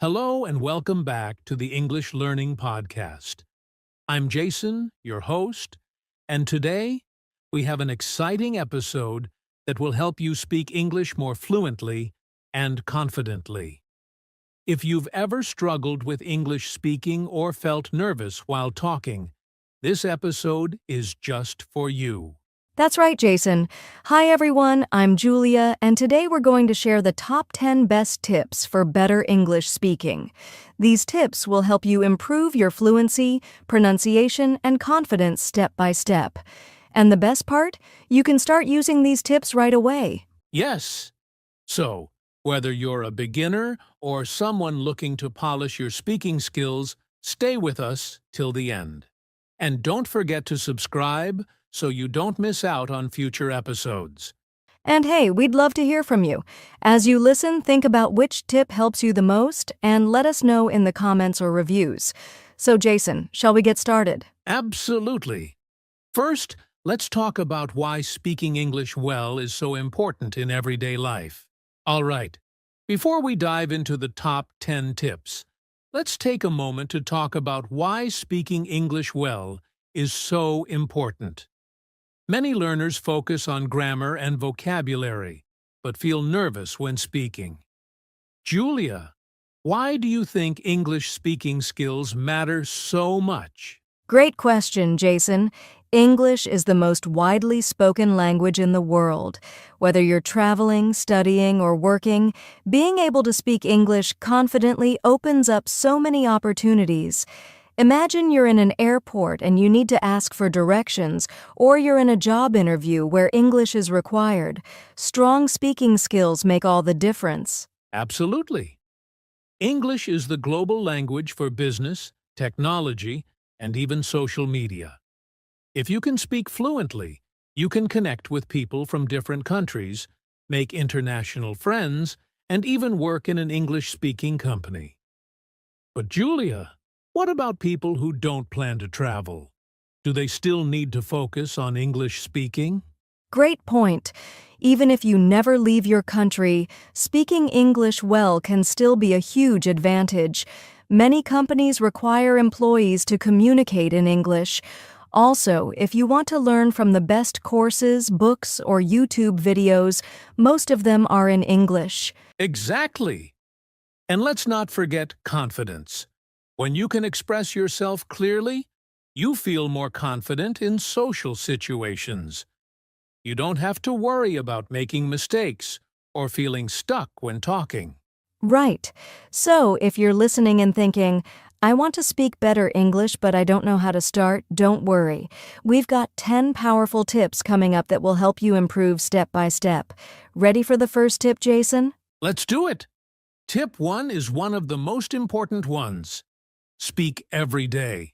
Hello and welcome back to the English Learning Podcast. I'm Jason, your host, and today we have an exciting episode that will help you speak English more fluently and confidently. If you've ever struggled with English speaking or felt nervous while talking, this episode is just for you. That's right, Jason. Hi, everyone. I'm Julia, and today we're going to share the top 10 best tips for better English speaking. These tips will help you improve your fluency, pronunciation, and confidence step by step. And the best part? You can start using these tips right away. Yes. So, whether you're a beginner or someone looking to polish your speaking skills, stay with us till the end. And don't forget to subscribe so you don't miss out on future episodes. And hey, we'd love to hear from you. As you listen, think about which tip helps you the most and let us know in the comments or reviews. So, Jason, shall we get started? Absolutely. First, let's talk about why speaking English well is so important in everyday life. All right, before we dive into the top 10 tips, let's take a moment to talk about why speaking English well is so important. Many learners focus on grammar and vocabulary, but feel nervous when speaking. Julia, why do you think English speaking skills matter so much? Great question, Jason. English is the most widely spoken language in the world. Whether you're traveling, studying, or working, being able to speak English confidently opens up so many opportunities. Imagine you're in an airport and you need to ask for directions, or you're in a job interview where English is required. Strong speaking skills make all the difference. Absolutely. English is the global language for business, technology, and even social media. If you can speak fluently, you can connect with people from different countries, make international friends, and even work in an English-speaking company. But Julia, what about people who don't plan to travel? Do they still need to focus on English speaking? Great point. Even if you never leave your country, speaking English well can still be a huge advantage. Many companies require employees to communicate in English. Also, if you want to learn from the best courses, books, or YouTube videos, most of them are in English. Exactly. And let's not forget confidence. When you can express yourself clearly, you feel more confident in social situations. You don't have to worry about making mistakes or feeling stuck when talking. Right. So, if you're listening and thinking, I want to speak better English, but I don't know how to start, don't worry. We've got 10 powerful tips coming up that will help you improve step by step. Ready for the first tip, Jason? Let's do it! Tip 1 is one of the most important ones. Speak every day.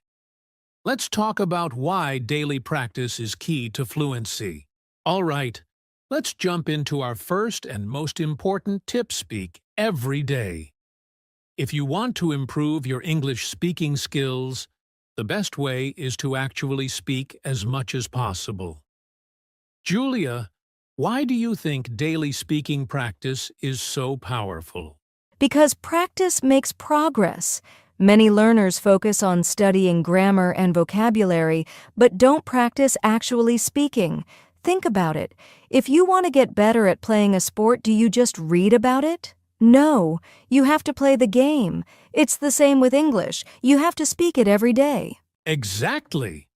Let's talk about why daily practice is key to fluency. All right, let's jump into our first and most important tip: speak every day. If you want to improve your English speaking skills, the best way is to actually speak as much as possible. Julia, why do you think daily speaking practice is so powerful? Because practice makes progress. Many learners focus on studying grammar and vocabulary, but don't practice actually speaking. Think about it. If you want to get better at playing a sport, do you just read about it? No, you have to play the game. It's the same with English. You have to speak it every day. Exactly.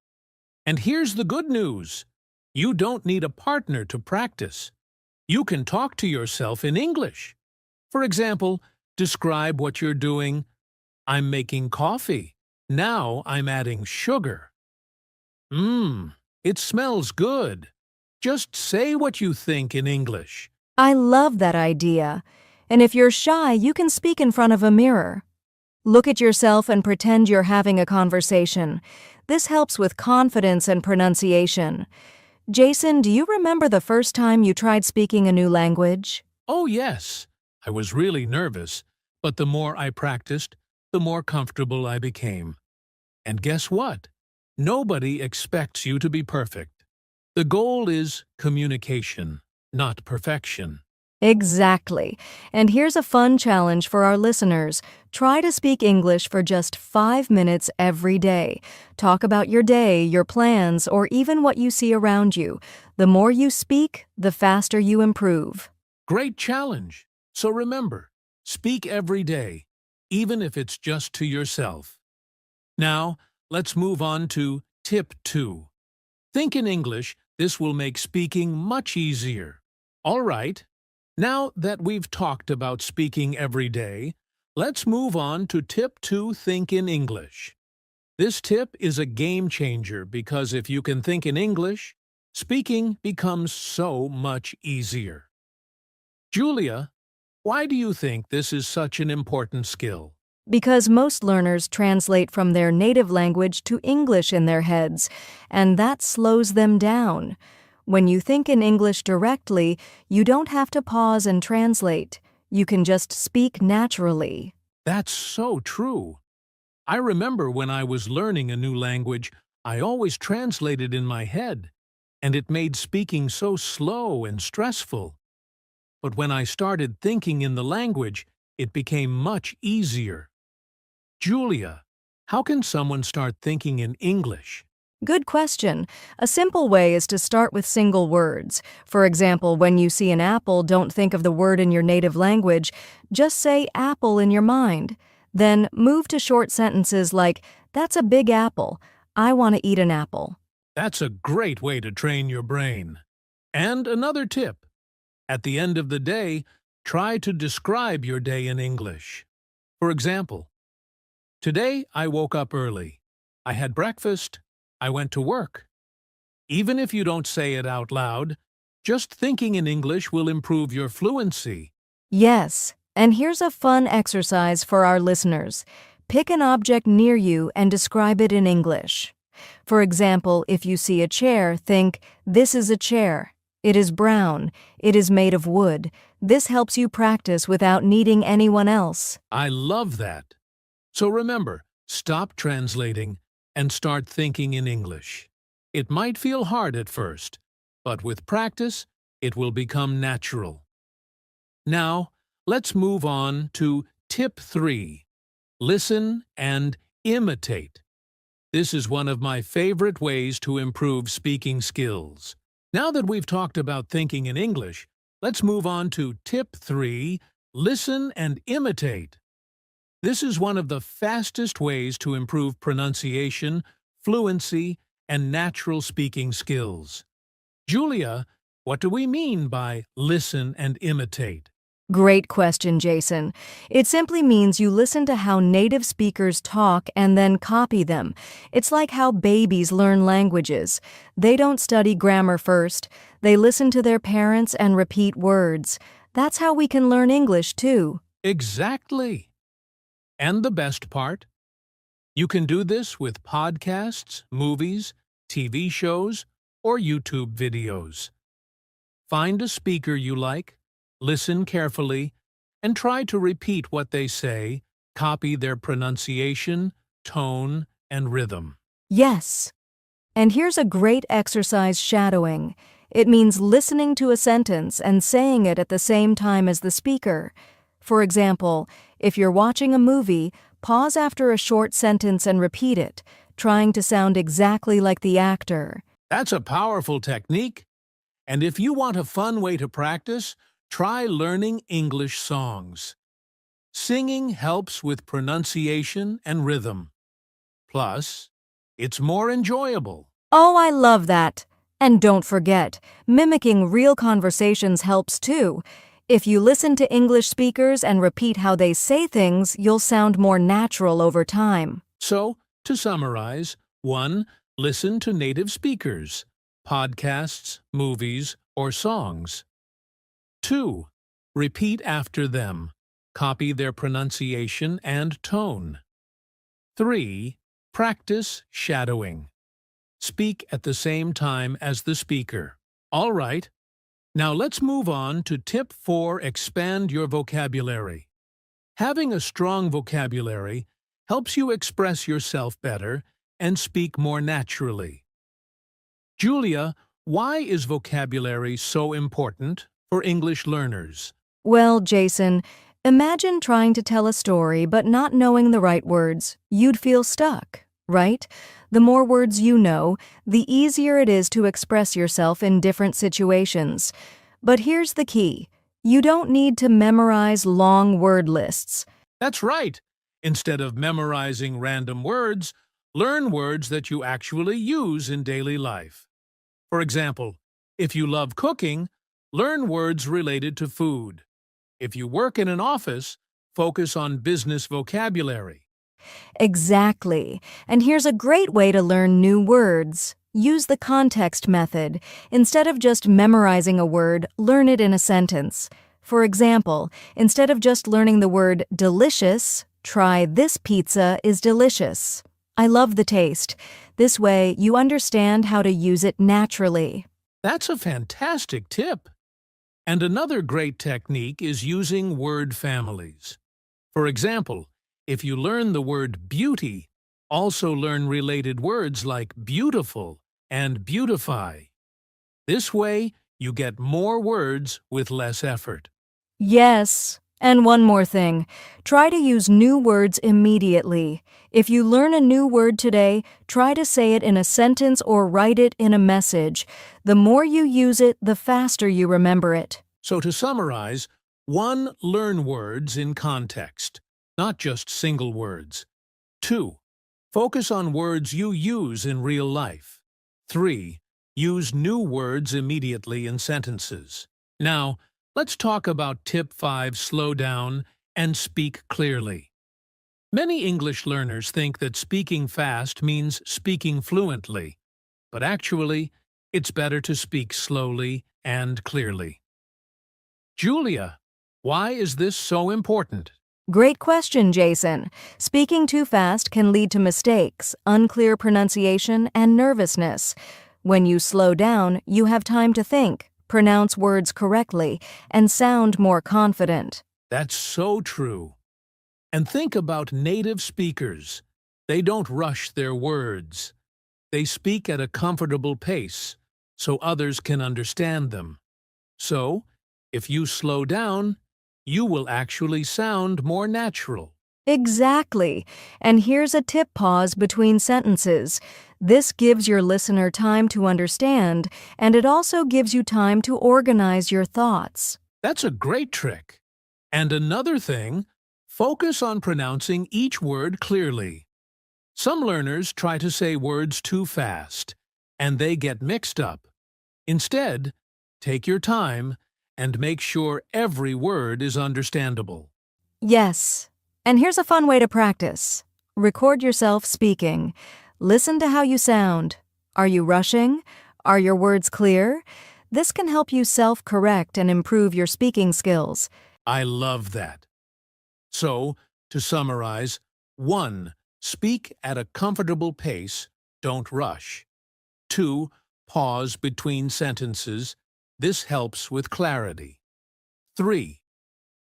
And here's the good news. You don't need a partner to practice. You can talk to yourself in English. For example, describe what you're doing. I'm making coffee. Now I'm adding sugar. It smells good. Just say what you think in English. I love that idea. And if you're shy, you can speak in front of a mirror. Look at yourself and pretend you're having a conversation. This helps with confidence and pronunciation. Jason, do you remember the first time you tried speaking a new language? Oh, yes. I was really nervous, but the more I practiced, the more comfortable I became. And guess what? Nobody expects you to be perfect. The goal is communication, not perfection. Exactly. And here's a fun challenge for our listeners. Try to speak English for just 5 minutes every day. Talk about your day, your plans, or even what you see around you. The more you speak, the faster you improve. Great challenge. So remember, speak every day, even if it's just to yourself. Now, let's move on to tip 2. Think in English. This will make speaking much easier. All right. Now that we've talked about speaking every day, let's move on to tip 2, think in English. This tip is a game changer because if you can think in English, speaking becomes so much easier. Julia, why do you think this is such an important skill? Because most learners translate from their native language to English in their heads, and that slows them down. When you think in English directly, you don't have to pause and translate. You can just speak naturally. That's so true. I remember when I was learning a new language, I always translated in my head, and it made speaking so slow and stressful. But when I started thinking in the language, it became much easier. Julia, how can someone start thinking in English? Good question. A simple way is to start with single words. For example, when you see an apple, don't think of the word in your native language. Just say apple in your mind. Then move to short sentences like, "That's a big apple. I want to eat an apple." That's a great way to train your brain. And another tip. At the end of the day, try to describe your day in English. For example, today I woke up early. I had breakfast. I went to work. Even if you don't say it out loud, just thinking in English will improve your fluency. Yes, and here's a fun exercise for our listeners. Pick an object near you and describe it in English. For example, if you see a chair, think, "This is a chair. It is brown. It is made of wood." This helps you practice without needing anyone else. I love that. So remember, stop translating and start thinking in English. It might feel hard at first, but with practice, it will become natural. Now, let's move on to tip 3. Listen and imitate. This is one of my favorite ways to improve speaking skills. Now that we've talked about thinking in English, let's move on to tip 3, listen and imitate. This is one of the fastest ways to improve pronunciation, fluency, and natural speaking skills. Julia, what do we mean by listen and imitate? Great question, Jason. It simply means you listen to how native speakers talk and then copy them. It's like how babies learn languages. They don't study grammar first. They listen to their parents and repeat words. That's how we can learn English, too. Exactly. And the best part? You can do this with podcasts, movies, TV shows, or YouTube videos. Find a speaker you like, listen carefully, and try to repeat what they say, copy their pronunciation, tone, and rhythm. Yes. And here's a great exercise, shadowing. It means listening to a sentence and saying it at the same time as the speaker. For example, if you're watching a movie, pause after a short sentence and repeat it, trying to sound exactly like the actor. That's a powerful technique. And if you want a fun way to practice, try learning English songs. Singing helps with pronunciation and rhythm. Plus, it's more enjoyable. Oh, I love that. And don't forget, mimicking real conversations helps too. If you listen to English speakers and repeat how they say things, you'll sound more natural over time. So, to summarize, 1. Listen to native speakers, podcasts, movies, or songs. 2. Repeat after them. Copy their pronunciation and tone. 3. Practice shadowing. Speak at the same time as the speaker. All right. Now let's move on to tip 4, expand your vocabulary. Having a strong vocabulary helps you express yourself better and speak more naturally. Julia, why is vocabulary so important for English learners? Well, Jason, imagine trying to tell a story but not knowing the right words. You'd feel stuck, right? The more words you know, the easier it is to express yourself in different situations. But here's the key. You don't need to memorize long word lists. That's right. Instead of memorizing random words, learn words that you actually use in daily life. For example, if you love cooking, learn words related to food. If you work in an office, focus on business vocabulary. Exactly. And here's a great way to learn new words. Use the context method. Instead of just memorizing a word, learn it in a sentence. For example, instead of just learning the word delicious, try "This pizza is delicious." I love the taste. This way, you understand how to use it naturally. That's a fantastic tip. And another great technique is using word families. For example, if you learn the word beauty, also learn related words like beautiful and beautify. This way, you get more words with less effort. Yes. And one more thing. Try to use new words immediately. If you learn a new word today, try to say it in a sentence or write it in a message. The more you use it, the faster you remember it. So to summarize, 1. Learn words in context, not just single words. 2. Focus on words you use in real life. 3. Use new words immediately in sentences. Now, let's talk about Tip 5, slow down and speak clearly. Many English learners think that speaking fast means speaking fluently, but actually, it's better to speak slowly and clearly. Julia, why is this so important? Great question, Jason. Speaking too fast can lead to mistakes, unclear pronunciation, and nervousness. When you slow down, you have time to think, pronounce words correctly, and sound more confident. That's so true. And think about native speakers. They don't rush their words. They speak at a comfortable pace, so others can understand them. So, if you slow down, you will actually sound more natural. Exactly. And here's a tip: pause between sentences. This gives your listener time to understand, and it also gives you time to organize your thoughts. That's a great trick. And another thing, focus on pronouncing each word clearly. Some learners try to say words too fast, and they get mixed up. Instead, take your time and make sure every word is understandable. Yes. And here's a fun way to practice. Record yourself speaking. Listen to how you sound. Are you rushing? Are your words clear? This can help you self-correct and improve your speaking skills. I love that. So, to summarize, 1. Speak at a comfortable pace, don't rush. 2. Pause between sentences. This helps with clarity. 3.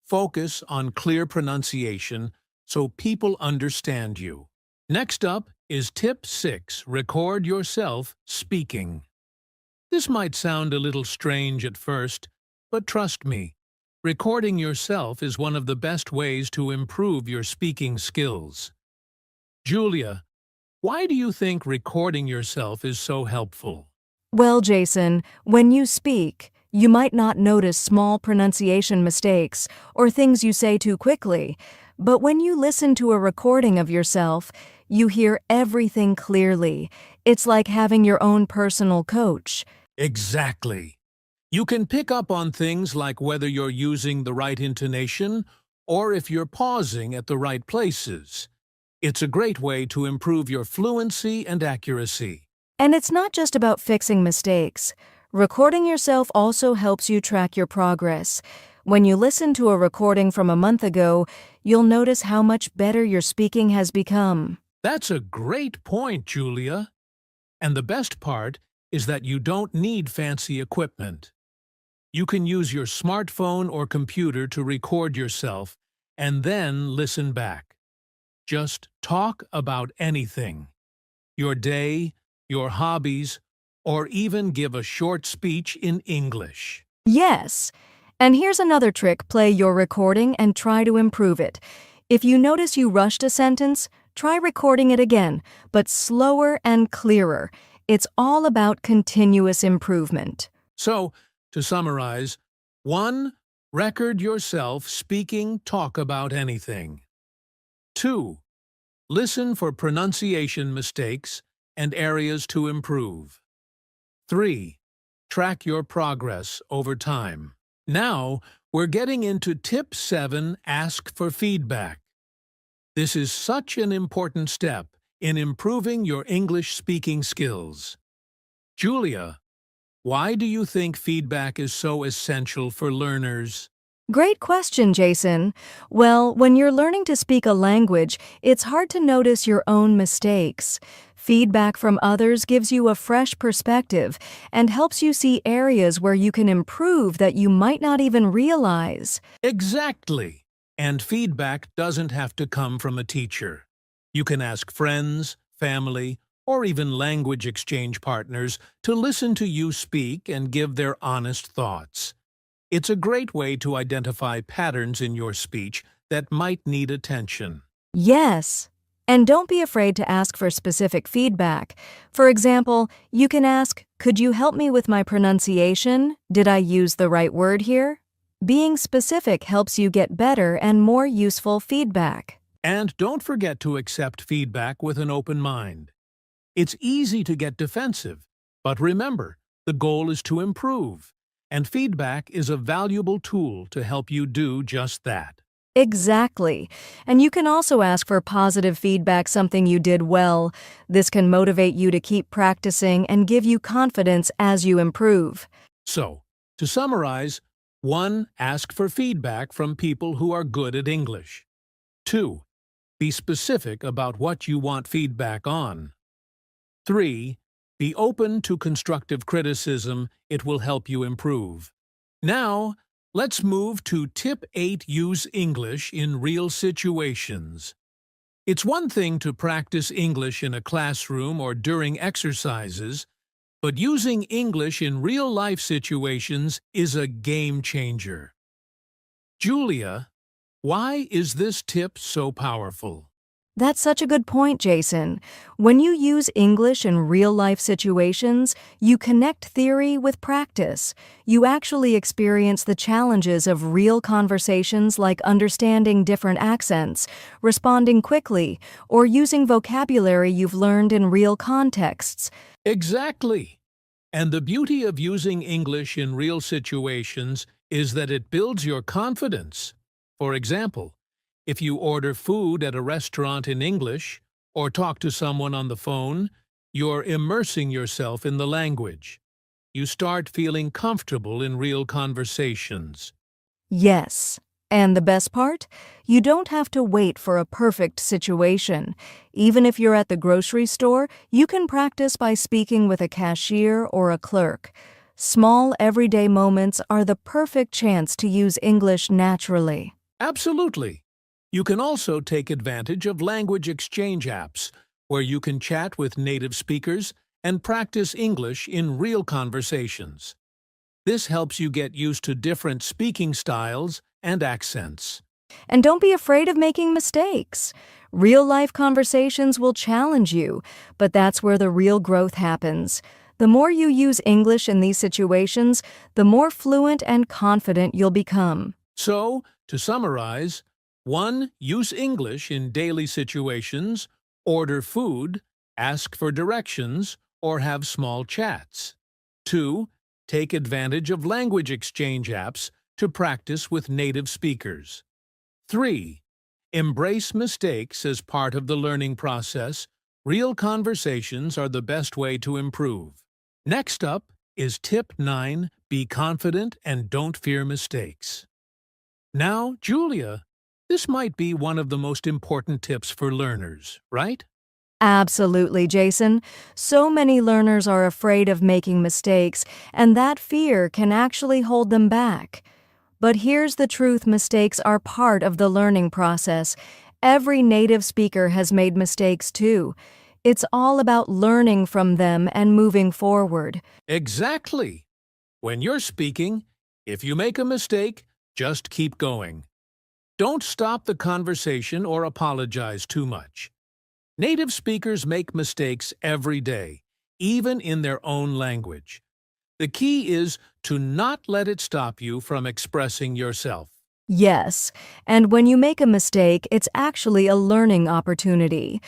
Focus on clear pronunciation so people understand you. Next up is Tip 6, record yourself speaking. This might sound a little strange at first, but trust me, recording yourself is one of the best ways to improve your speaking skills. Julia, why do you think recording yourself is so helpful? Well, Jason, when you speak, you might not notice small pronunciation mistakes or things you say too quickly, but when you listen to a recording of yourself, you hear everything clearly. It's like having your own personal coach. Exactly. You can pick up on things like whether you're using the right intonation or if you're pausing at the right places. It's a great way to improve your fluency and accuracy. And it's not just about fixing mistakes. Recording yourself also helps you track your progress. When you listen to a recording from a month ago, you'll notice how much better your speaking has become. That's a great point, Julia. And the best part is that you don't need fancy equipment. You can use your smartphone or computer to record yourself and then listen back. Just talk about anything. Your day, your hobbies, or even give a short speech in English. Yes, And here's another trick: play your recording and try to improve it. If you notice you rushed a sentence, try recording it again, but slower and clearer. It's all about continuous improvement. So, to summarize, 1. Record yourself speaking talk about anything. 2. Listen for pronunciation mistakes and areas to improve. 3. Track your progress over time. Now, we're getting into Tip 7, Ask for Feedback. This is such an important step in improving your English speaking skills. Julia, why do you think feedback is so essential for learners? Great question, Jason. Well, when you're learning to speak a language, it's hard to notice your own mistakes. Feedback from others gives you a fresh perspective and helps you see areas where you can improve that you might not even realize. Exactly. And feedback doesn't have to come from a teacher. You can ask friends, family, or even language exchange partners to listen to you speak and give their honest thoughts. It's a great way to identify patterns in your speech that might need attention. Yes. And don't be afraid to ask for specific feedback. For example, you can ask, "Could you help me with my pronunciation? Did I use the right word here?" Being specific helps you get better and more useful feedback. And don't forget to accept feedback with an open mind. It's easy to get defensive, but remember, the goal is to improve, and feedback is a valuable tool to help you do just that. Exactly. And you can also ask for positive feedback, something you did well. This can motivate you to keep practicing and give you confidence as you improve. So, to summarize, 1. Ask for feedback from people who are good at English. 2. Be specific about what you want feedback on. 3. Be open to constructive criticism. It will help you improve. Now, let's move to Tip 8, Use English in real situations. It's one thing to practice English in a classroom or during exercises, but using English in real-life situations is a game changer. Julia, why is this tip so powerful? That's such a good point, Jason. When you use English in real-life situations, you connect theory with practice. You actually experience the challenges of real conversations, like understanding different accents, responding quickly, or using vocabulary you've learned in real contexts. Exactly. And the beauty of using English in real situations is that it builds your confidence. For example, if you order food at a restaurant in English or talk to someone on the phone, you're immersing yourself in the language. You start feeling comfortable in real conversations. Yes. And the best part? You don't have to wait for a perfect situation. Even if you're at the grocery store, you can practice by speaking with a cashier or a clerk. Small, everyday moments are the perfect chance to use English naturally. Absolutely. You can also take advantage of language exchange apps, where you can chat with native speakers and practice English in real conversations. This helps you get used to different speaking styles and accents. And don't be afraid of making mistakes. Real-life conversations will challenge you, but that's where the real growth happens. The more you use English in these situations, the more fluent and confident you'll become. So, to summarize, 1. Use English in daily situations, order food, ask for directions, or have small chats. 2. Take advantage of language exchange apps to practice with native speakers. 3. Embrace mistakes as part of the learning process. Real conversations are the best way to improve. Next up is Tip 9, Be confident and don't fear mistakes. Now, Julia, this might be one of the most important tips for learners, right? Absolutely, Jason. So many learners are afraid of making mistakes, and that fear can actually hold them back. But here's the truth: mistakes are part of the learning process. Every native speaker has made mistakes too. It's all about learning from them and moving forward. Exactly. When you're speaking, If you make a mistake, just keep going. Don't stop the conversation or apologize too much. Native speakers make mistakes every day, even in their own language. The key is to not let it stop you from expressing yourself. Yes, and when you make a mistake, it's actually a learning opportunity.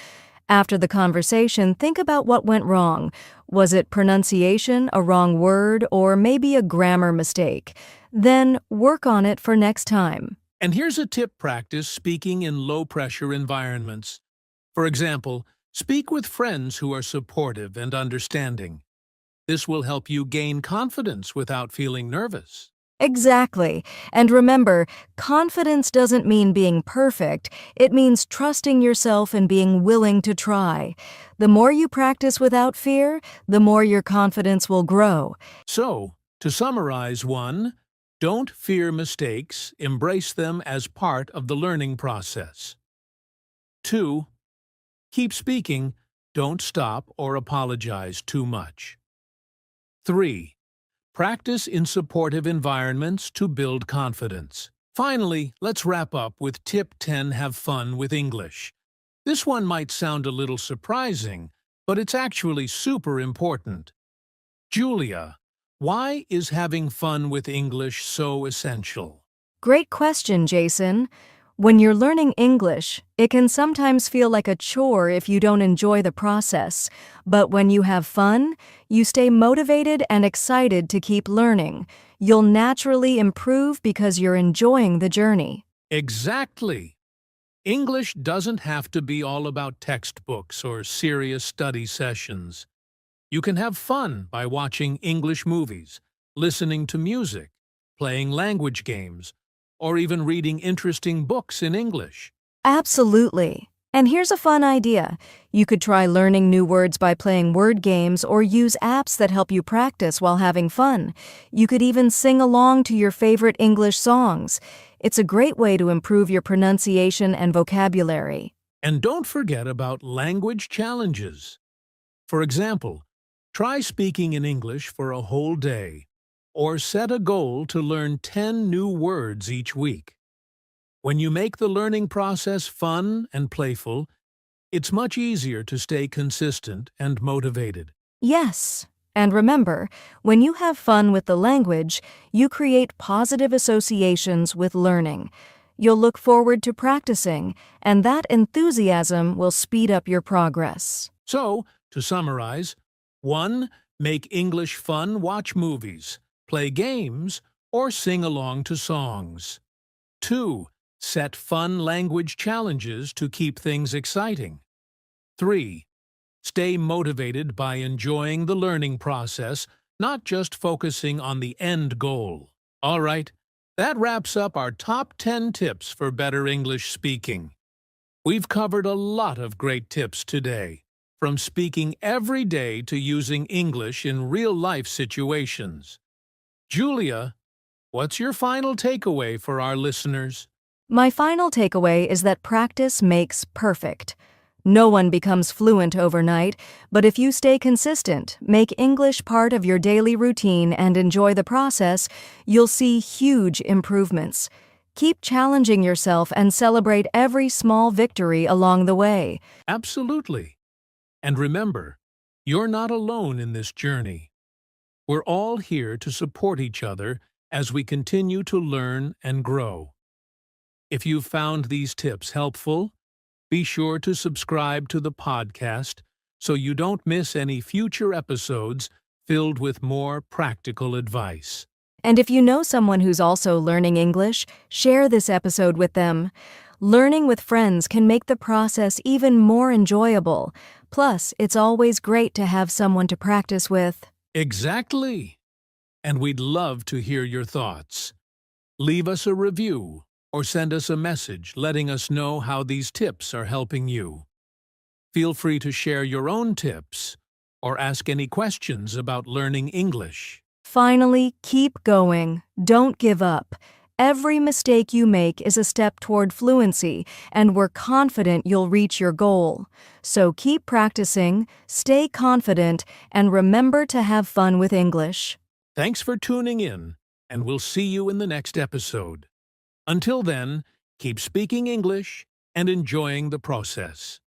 After the conversation, think about what went wrong. Was it pronunciation, a wrong word, or maybe a grammar mistake? Then work on it for next time. And here's a tip: practice speaking in low-pressure environments. For example, speak with friends who are supportive and understanding. This will help you gain confidence without feeling nervous. Exactly. And remember, confidence doesn't mean being perfect. It means trusting yourself and being willing to try. The more you practice without fear, the more your confidence will grow. So, to summarize: 1. Don't fear mistakes, embrace them as part of the learning process. 2. Keep speaking, don't stop or apologize too much. 3. Practice in supportive environments to build confidence. Finally, let's wrap up with Tip 10: have fun with English. This one might sound a little surprising, but it's actually super important. Julia, why is having fun with English so essential? Great question, Jason. When you're learning English, it can sometimes feel like a chore if you don't enjoy the process. But when you have fun, you stay motivated and excited to keep learning. You'll naturally improve because you're enjoying the journey. Exactly. English doesn't have to be all about textbooks or serious study sessions. You can have fun by watching English movies, listening to music, playing language games, or even reading interesting books in English. Absolutely. And here's a fun idea. You could try learning new words by playing word games or use apps that help you practice while having fun. You could even sing along to your favorite English songs. It's a great way to improve your pronunciation and vocabulary. And don't forget about language challenges. For example, try speaking in English for a whole day, or set a goal to learn 10 new words each week. When you make the learning process fun and playful, it's much easier to stay consistent and motivated. Yes. And remember, when you have fun with the language, you create positive associations with learning. You'll look forward to practicing, and that enthusiasm will speed up your progress. So, to summarize: 1. Make English fun, watch movies, play games, or sing along to songs. 2. Set fun language challenges to keep things exciting. 3. Stay motivated by enjoying the learning process, not just focusing on the end goal. All right, that wraps up our top 10 tips for better English speaking. We've covered a lot of great tips today, from speaking every day to using English in real-life situations. Julia, what's your final takeaway for our listeners? My final takeaway is that practice makes perfect. No one becomes fluent overnight, but if you stay consistent, make English part of your daily routine, and enjoy the process, you'll see huge improvements. Keep challenging yourself and celebrate every small victory along the way. Absolutely. And remember, you're not alone in this journey. We're all here to support each other as we continue to learn and grow. If you've found these tips helpful, be sure to subscribe to the podcast so you don't miss any future episodes filled with more practical advice. And if you know someone who's also learning English, share this episode with them. Learning with friends can make the process even more enjoyable. Plus, it's always great to have someone to practice with. Exactly. And we'd love to hear your thoughts. Leave us a review or send us a message letting us know how these tips are helping you. Feel free to share your own tips or ask any questions about learning English. Finally, keep going. Don't give up. Every mistake you make is a step toward fluency, and we're confident you'll reach your goal. So keep practicing, stay confident, and remember to have fun with English. Thanks for tuning in. and we'll see you in the next episode. Until then, keep speaking English and enjoying the process.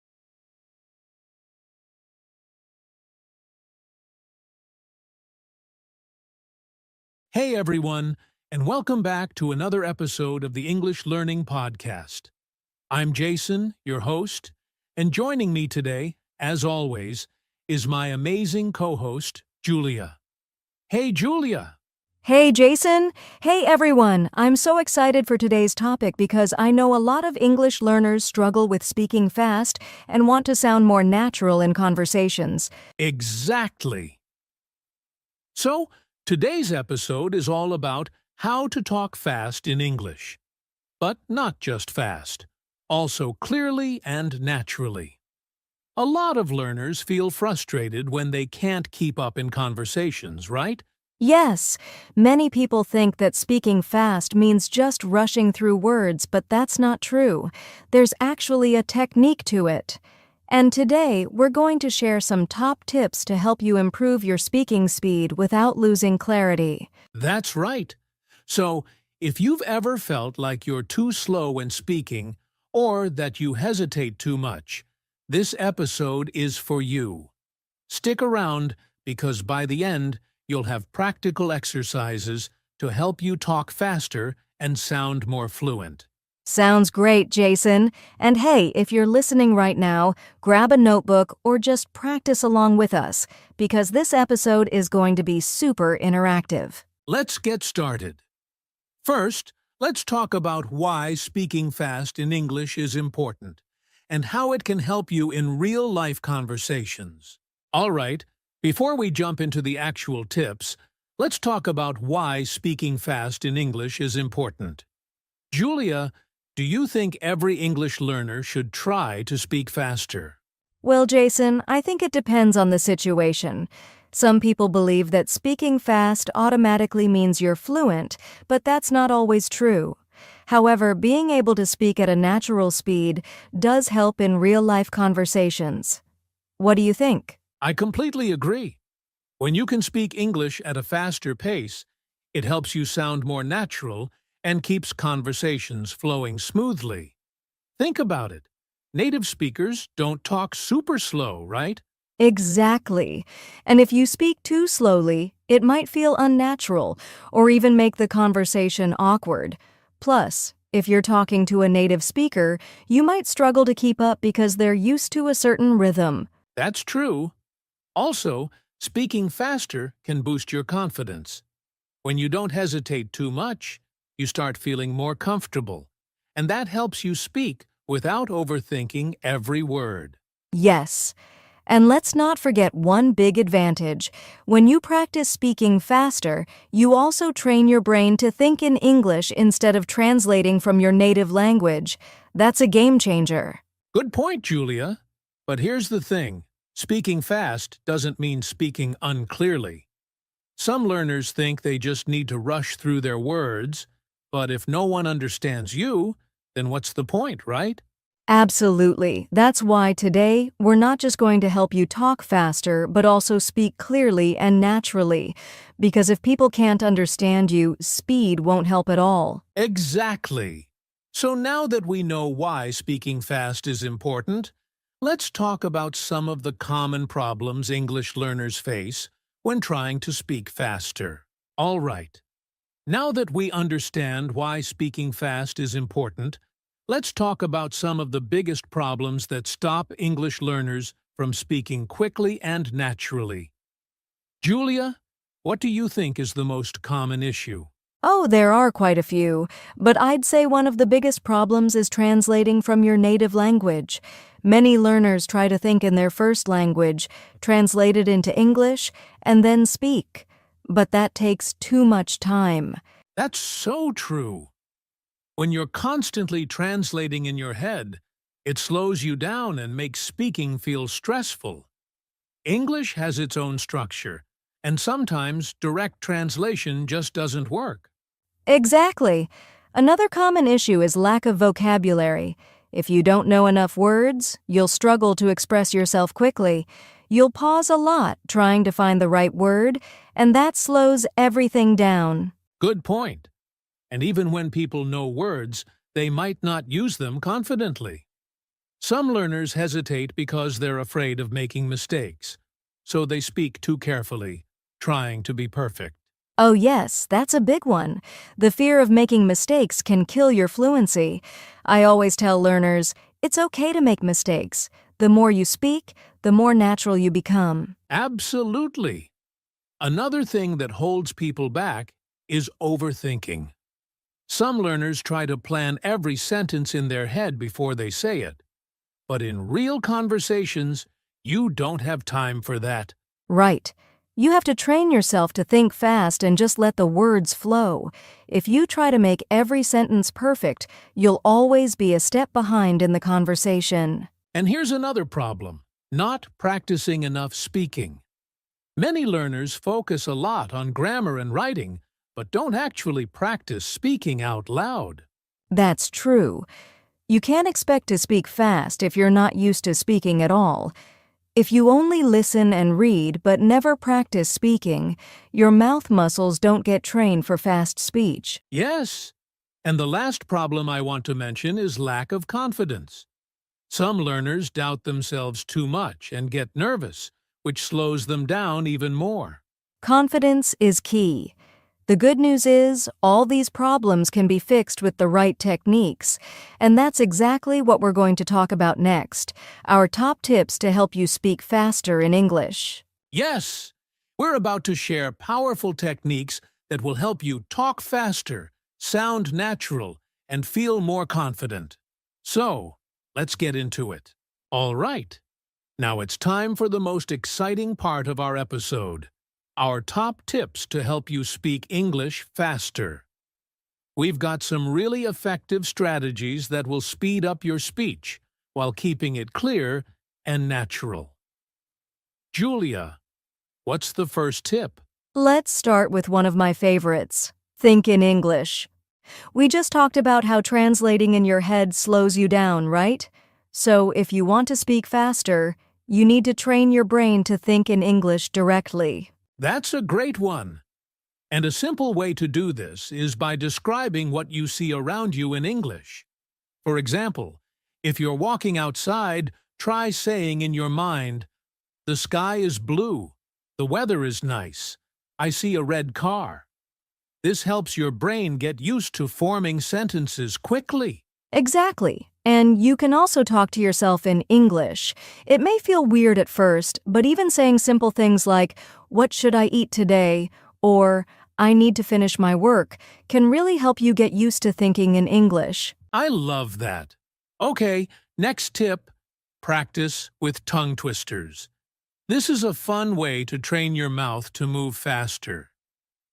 Hey everyone, and welcome back to another episode of the English Learning Podcast. I'm Jason, your host, and joining me today, as always, is my amazing co-host, Julia. Hey Julia! Hey, Jason. Hey, everyone. I'm so excited for today's topic because I know a lot of English learners struggle with speaking fast and want to sound more natural in conversations. Exactly. So, today's episode is all about how to talk fast in English. But not just fast, also clearly and naturally. A lot of learners feel frustrated when they can't keep up in conversations, right? Yes, many people think that speaking fast means just rushing through words, but that's not true. There's actually a technique to it. And today, we're going to share some top tips to help you improve your speaking speed without losing clarity. That's right. So, if you've ever felt like you're too slow when speaking, or that you hesitate too much, this episode is for you. Stick around because by the end, you'll have practical exercises to help you talk faster and sound more fluent. Sounds great, Jason. And hey, if you're listening right now, grab a notebook or just practice along with us, because this episode is going to be super interactive. Let's get started. First, let's talk about why speaking fast in English is important and how it can help you in real-life conversations. All right, before we jump into the actual tips, let's talk about why speaking fast in English is important. Julia, do you think every English learner should try to speak faster? Well, Jason, I think it depends on the situation. Some people believe that speaking fast automatically means you're fluent, but that's not always true. However, being able to speak at a natural speed does help in real-life conversations. What do you think? I completely agree. When you can speak English at a faster pace, it helps you sound more natural and keeps conversations flowing smoothly. Think about it. Native speakers don't talk super slow, right? Exactly. And if you speak too slowly, it might feel unnatural or even make the conversation awkward. Plus, if you're talking to a native speaker, you might struggle to keep up because they're used to a certain rhythm. That's true. Also, speaking faster can boost your confidence. When you don't hesitate too much, you start feeling more comfortable, and that helps you speak without overthinking every word. Yes. And let's not forget one big advantage. When you practice speaking faster, you also train your brain to think in English instead of translating from your native language. That's a game changer. Good point, Julia. But here's the thing. Speaking fast doesn't mean speaking unclearly. Some learners think they just need to rush through their words, but if no one understands you, then what's the point, right? Absolutely. That's why today, we're not just going to help you talk faster, but also speak clearly and naturally. Because if people can't understand you, speed won't help at all. Exactly. So now that we know why speaking fast is important, let's talk about some of the common problems English learners face when trying to speak faster. All right. Now that we understand why speaking fast is important, let's talk about some of the biggest problems that stop English learners from speaking quickly and naturally. Julia, what do you think is the most common issue? Oh, there are quite a few, but I'd say one of the biggest problems is translating from your native language. Many learners try to think in their first language, translate it into English, and then speak. But that takes too much time. That's so true. When you're constantly translating in your head, it slows you down and makes speaking feel stressful. English has its own structure, and sometimes direct translation just doesn't work. Exactly. Another common issue is lack of vocabulary. If you don't know enough words, you'll struggle to express yourself quickly. You'll pause a lot trying to find the right word, and that slows everything down. Good point. And even when people know words, they might not use them confidently. Some learners hesitate because they're afraid of making mistakes, so they speak too carefully, trying to be perfect. Oh yes, that's a big one. The fear of making mistakes can kill your fluency. I always tell learners, it's okay to make mistakes. The more you speak, the more natural you become. Absolutely. Another thing that holds people back is overthinking. Some learners try to plan every sentence in their head before they say it. But in real conversations, you don't have time for that. Right. You have to train yourself to think fast and just let the words flow. If you try to make every sentence perfect, you'll always be a step behind in the conversation. And here's another problem: not practicing enough speaking. Many learners focus a lot on grammar and writing, but don't actually practice speaking out loud. That's true. You can't expect to speak fast if you're not used to speaking at all. If you only listen and read but never practice speaking, your mouth muscles don't get trained for fast speech. Yes. And the last problem I want to mention is lack of confidence. Some learners doubt themselves too much and get nervous, which slows them down even more. Confidence is key. The good news is, all these problems can be fixed with the right techniques, and that's exactly what we're going to talk about next, our top tips to help you speak faster in English. Yes, we're about to share powerful techniques that will help you talk faster, sound natural, and feel more confident. So, let's get into it. All right, now it's time for the most exciting part of our episode: our top tips to help you speak English faster. We've got some really effective strategies that will speed up your speech while keeping it clear and natural. Julia, what's the first tip? Let's start with one of my favorites: think in English. We just talked about how translating in your head slows you down, right? So if you want to speak faster, you need to train your brain to think in English directly. That's a great one. And a simple way to do this is by describing what you see around you in English. For example, if you're walking outside, try saying in your mind, "The sky is blue. The weather is nice. I see a red car." This helps your brain get used to forming sentences quickly. Exactly. And you can also talk to yourself in English. It may feel weird at first, but even saying simple things like, "What should I eat today?" or "I need to finish my work," can really help you get used to thinking in English. I love that. Okay, next tip: practice with tongue twisters. This is a fun way to train your mouth to move faster.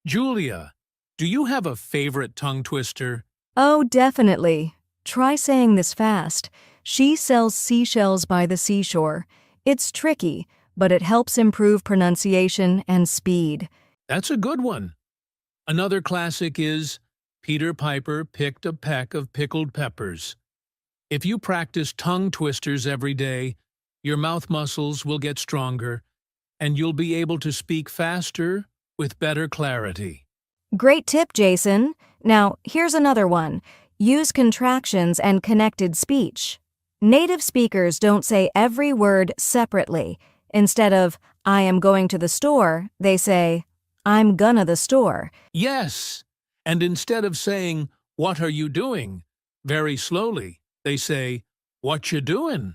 Julia, do you have a favorite tongue twister? Oh, definitely. Try saying this fast. She sells seashells by the seashore. It's tricky, but it helps improve pronunciation and speed. That's a good one. Another classic is Peter Piper picked a peck of pickled peppers. If you practice tongue twisters every day, your mouth muscles will get stronger, and you'll be able to speak faster with better clarity. Great tip, Jason. Now, here's another one. Use contractions and connected speech. Native speakers don't say every word separately. Instead of, "I am going to the store," they say, "I'm gonna the store." Yes, and instead of saying, "What are you doing?" very slowly, they say, "What you doing?"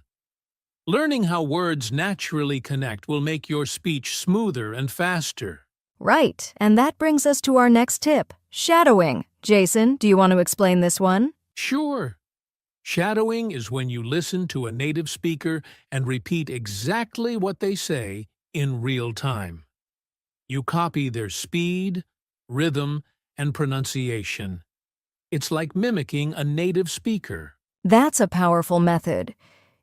Learning how words naturally connect will make your speech smoother and faster. Right, and that brings us to our next tip, shadowing. Jason, do you want to explain this one? Sure. Shadowing is when you listen to a native speaker and repeat exactly what they say in real time. You copy their speed, rhythm, and pronunciation. It's like mimicking a native speaker. That's a powerful method.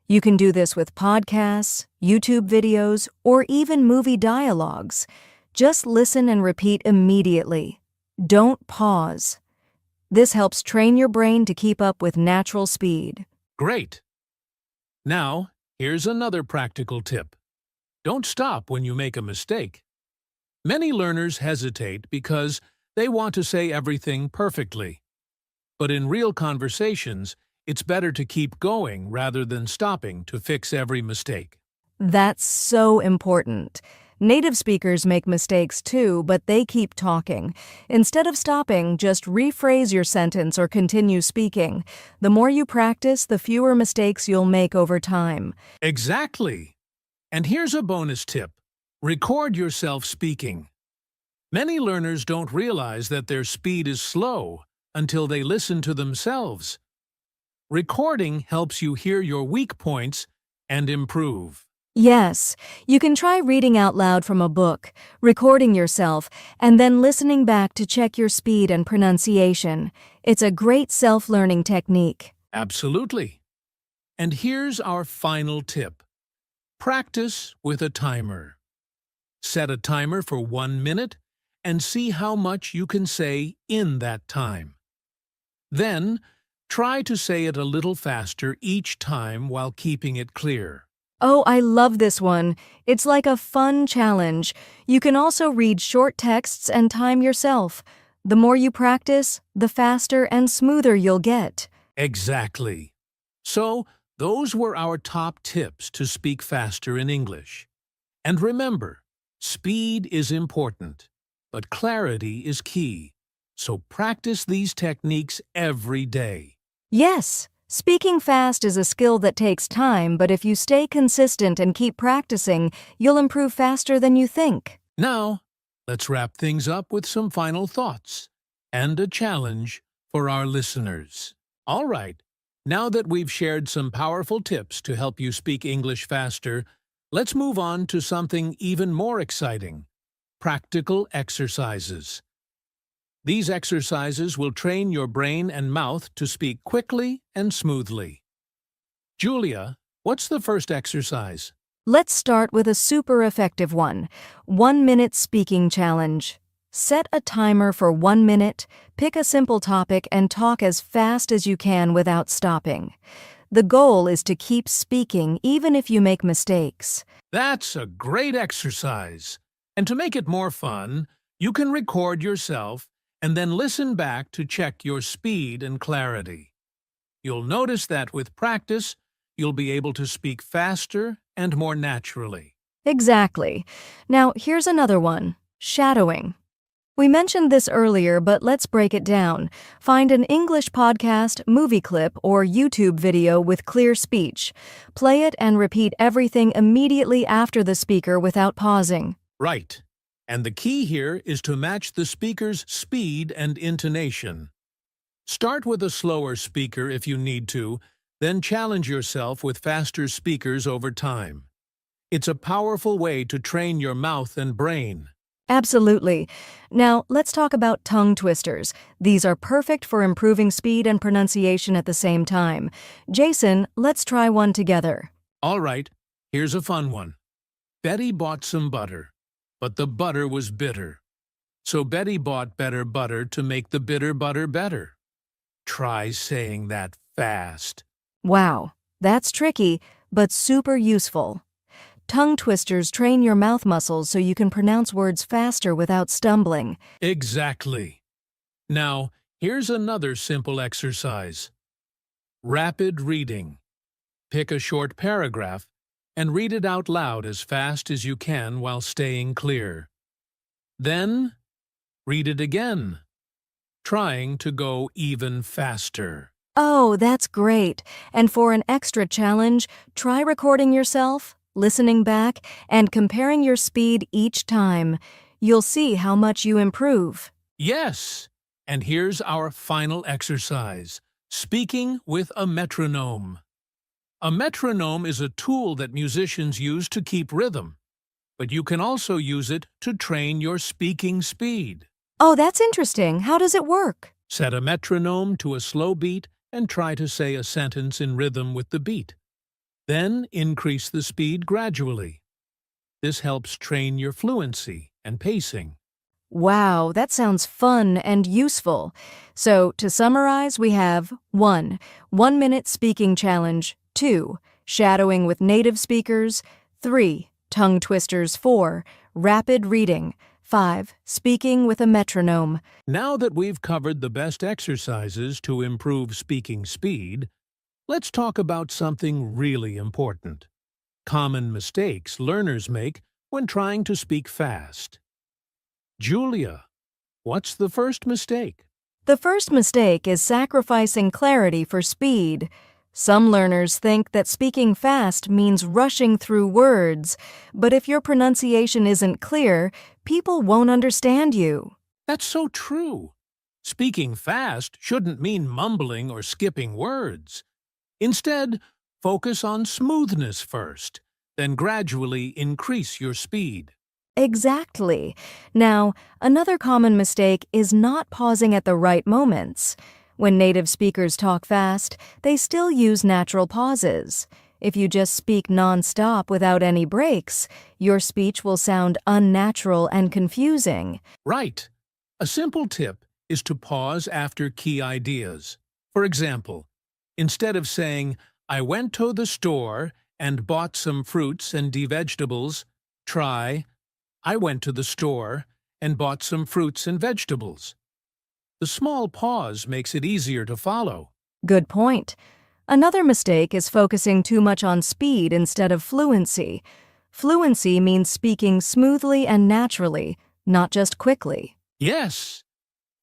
You can do this with podcasts, YouTube videos, or even movie dialogues. Just listen and repeat immediately. Don't pause. This helps train your brain to keep up with natural speed. Great. Now, here's another practical tip. Don't stop when you make a mistake. Many learners hesitate because They want to say everything perfectly. But in real conversations, it's better to keep going rather than stopping to fix every mistake. That's so important. Native speakers make mistakes too, but they keep talking. Instead of stopping, just rephrase your sentence or continue speaking. The more you practice, the fewer mistakes you'll make over time. Exactly. And here's a bonus tip. Record yourself speaking. Many learners don't realize that their speed is slow until they listen to themselves. Recording helps you hear your weak points and improve. Yes, you can try reading out loud from a book, recording yourself, and then listening back to check your speed and pronunciation. It's a great self-learning technique. Absolutely. And here's our final tip. Practice with a timer. Set a timer for 1 minute and see how much you can say in that time. Then, try to say it a little faster each time while keeping it clear. Oh, I love this one. It's like a fun challenge. You can also read short texts and time yourself. The more you practice, the faster and smoother you'll get. Exactly. So, those were our top tips to speak faster in English. And remember, speed is important, but clarity is key. So practice these techniques every day. Yes, speaking fast is a skill that takes time, but if you stay consistent and keep practicing, you'll improve faster than you think. Now, let's wrap things up with some final thoughts and a challenge for our listeners. All right, now that we've shared some powerful tips to help you speak English faster, let's move on to something even more exciting: practical exercises. These exercises will train your brain and mouth to speak quickly and smoothly. Julia, what's the first exercise? Let's start with a super effective one: 1-minute speaking challenge. Set a timer for 1 minute, pick a simple topic, and talk as fast as you can without stopping. The goal is to keep speaking even if you make mistakes. That's a great exercise. And to make it more fun, you can record yourself and then listen back to check your speed and clarity. You'll notice that with practice, you'll be able to speak faster and more naturally. Exactly. Now, here's another one: shadowing. We mentioned this earlier, but let's break it down. Find an English podcast, movie clip, or YouTube video with clear speech. Play it and repeat everything immediately after the speaker without pausing. Right. And the key here is to match the speaker's speed and intonation. Start with a slower speaker if you need to, then challenge yourself with faster speakers over time. It's a powerful way to train your mouth and brain. Absolutely. Now, let's talk about tongue twisters. These are perfect for improving speed and pronunciation at the same time. Jason, let's try one together. All right, here's a fun one. Betty bought some butter, but the butter was bitter. So Betty bought better butter to make the bitter butter better. Try saying that fast. Wow, that's tricky, but super useful. Tongue twisters train your mouth muscles so you can pronounce words faster without stumbling. Exactly. Now, here's another simple exercise. Rapid reading. Pick a short paragraph and read it out loud as fast as you can while staying clear. Then, read it again, trying to go even faster. Oh, that's great. And for an extra challenge, try recording yourself, listening back, and comparing your speed each time. You'll see how much you improve. Yes, and here's our final exercise: speaking with a metronome. A metronome is a tool that musicians use to keep rhythm, but you can also use it to train your speaking speed. Oh, that's interesting. How does it work? Set a metronome to a slow beat and try to say a sentence in rhythm with the beat. Then increase the speed gradually. This helps train your fluency and pacing. Wow, that sounds fun and useful. So, to summarize, we have 1. 1-minute speaking challenge. 2. Shadowing with native speakers. 3. Tongue twisters. 4. Rapid reading. 5. Speaking with a metronome. Now that we've covered the best exercises to improve speaking speed, let's talk about something really important. Common mistakes learners make when trying to speak fast. Julia, what's the first mistake? The first mistake is sacrificing clarity for speed. Some learners think that speaking fast means rushing through words, but if your pronunciation isn't clear, people won't understand you. That's so true. Speaking fast shouldn't mean mumbling or skipping words. Instead, focus on smoothness first, then gradually increase your speed. Exactly. Now, another common mistake is not pausing at the right moments. When native speakers talk fast, they still use natural pauses. If you just speak non-stop without any breaks, your speech will sound unnatural and confusing. Right. A simple tip is to pause after key ideas. For example, instead of saying, "I went to the store and bought some fruits and vegetables," try, "I went to the store and bought some fruits and vegetables." The small pause makes it easier to follow. Good point. Another mistake is focusing too much on speed instead of fluency. Fluency means speaking smoothly and naturally, not just quickly. Yes,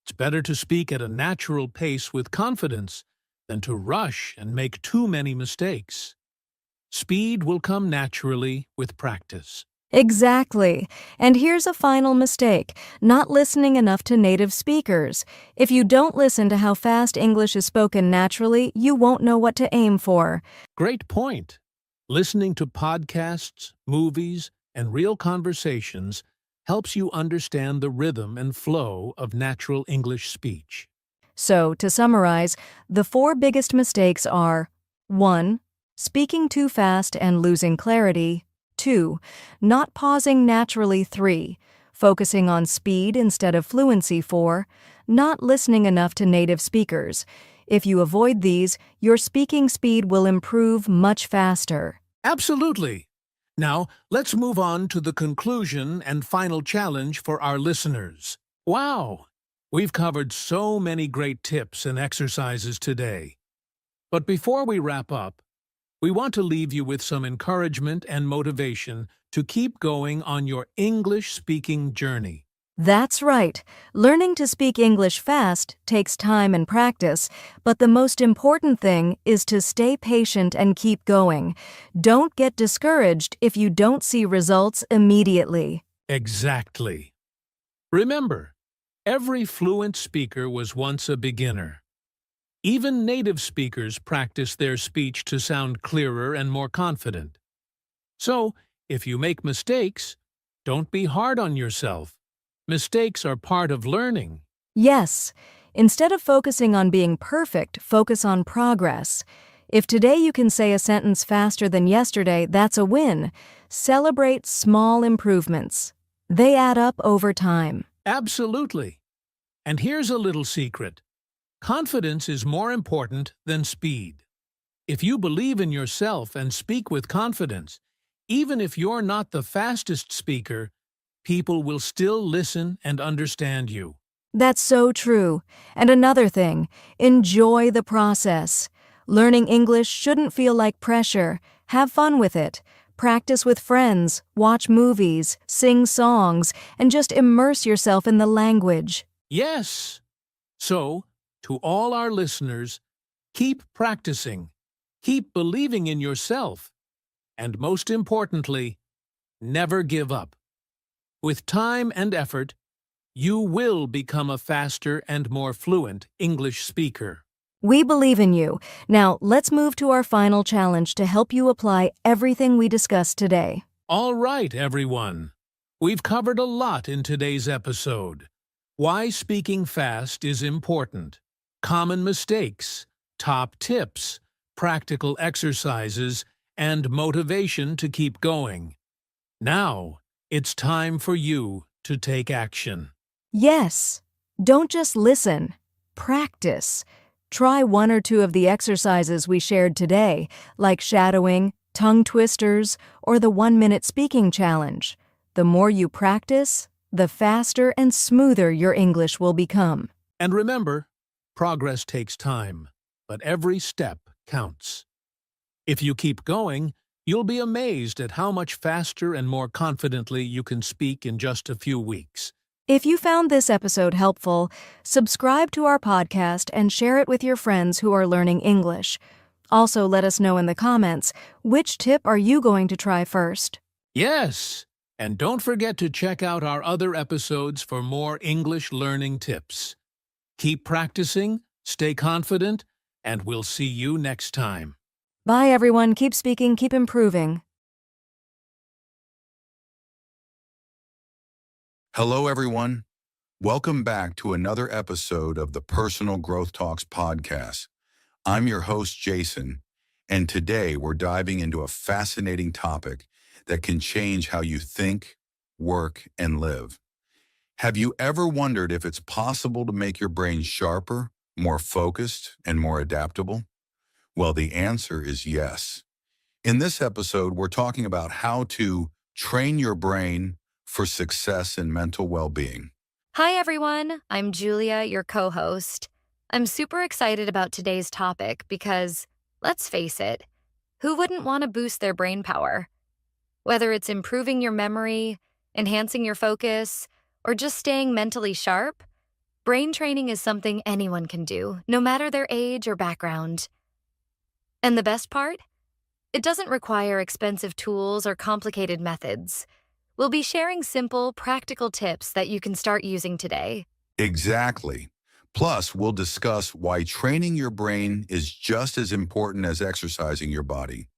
it's better to speak at a natural pace with confidence than to rush and make too many mistakes. Speed will come naturally with practice. Exactly. And here's a final mistake, not listening enough to native speakers. If you don't listen to how fast English is spoken naturally, you won't know what to aim for. Great point. Listening to podcasts, movies, and real conversations helps you understand the rhythm and flow of natural English speech. So, to summarize, the 4 biggest mistakes are 1. Speaking too fast and losing clarity. 2. Not pausing naturally. 3. Focusing on speed instead of fluency. 4. Not listening enough to native speakers. If you avoid these, your speaking speed will improve much faster. Absolutely. Now, let's move on to the conclusion and final challenge for our listeners. Wow! We've covered so many great tips and exercises today. But before we wrap up, we want to leave you with some encouragement and motivation to keep going on your English-speaking journey. That's right. Learning to speak English fast takes time and practice, but the most important thing is to stay patient and keep going. Don't get discouraged if you don't see results immediately. Exactly. Remember, every fluent speaker was once a beginner. Even native speakers practice their speech to sound clearer and more confident. So, if you make mistakes, don't be hard on yourself. Mistakes are part of learning. Yes, instead of focusing on being perfect, focus on progress. If today you can say a sentence faster than yesterday, that's a win. Celebrate small improvements. They add up over time. Absolutely. And here's a little secret. Confidence is more important than speed. If you believe in yourself and speak with confidence, even if you're not the fastest speaker, people will still listen and understand you. That's so true. And another thing, enjoy the process. Learning English shouldn't feel like pressure. Have fun with it. Practice with friends, watch movies, sing songs, and just immerse yourself in the language. Yes. So, to all our listeners, keep practicing, keep believing in yourself, and most importantly, never give up. With time and effort, you will become a faster and more fluent English speaker. We believe in you. Now, let's move to our final challenge to help you apply everything we discussed today. All right, everyone. We've covered a lot in today's episode. Why speaking fast is important, common mistakes, top tips, practical exercises, and motivation to keep going. Now, it's time for you to take action. Yes, don't just listen. Practice. Try 1 or 2 of the exercises we shared today, like shadowing, tongue twisters, or the 1-minute speaking challenge. The more you practice, the faster and smoother your English will become. And remember, progress takes time, but every step counts. If you keep going, you'll be amazed at how much faster and more confidently you can speak in just a few weeks. If you found this episode helpful, subscribe to our podcast and share it with your friends who are learning English. Also, let us know in the comments, which tip are you going to try first? Yes, and don't forget to check out our other episodes for more English learning tips. Keep practicing, stay confident, and we'll see you next time. Bye, everyone. Keep speaking, keep improving. Hello, everyone. Welcome back to another episode of the Personal Growth Talks podcast. I'm your host, Jason, and today we're diving into a fascinating topic that can change how you think, work, and live. Have you ever wondered if it's possible to make your brain sharper, more focused, and more adaptable? Well, the answer is yes. In this episode, we're talking about how to train your brain for success and mental well-being. Hi, everyone. I'm Julia, your co-host. I'm super excited about today's topic because, let's face it, who wouldn't want to boost their brain power? Whether it's improving your memory, enhancing your focus, or just staying mentally sharp, brain training is something anyone can do, no matter their age or background. And the best part? It doesn't require expensive tools or complicated methods. We'll be sharing simple, practical tips that you can start using today. Exactly. Plus, we'll discuss why training your brain is just as important as exercising your body.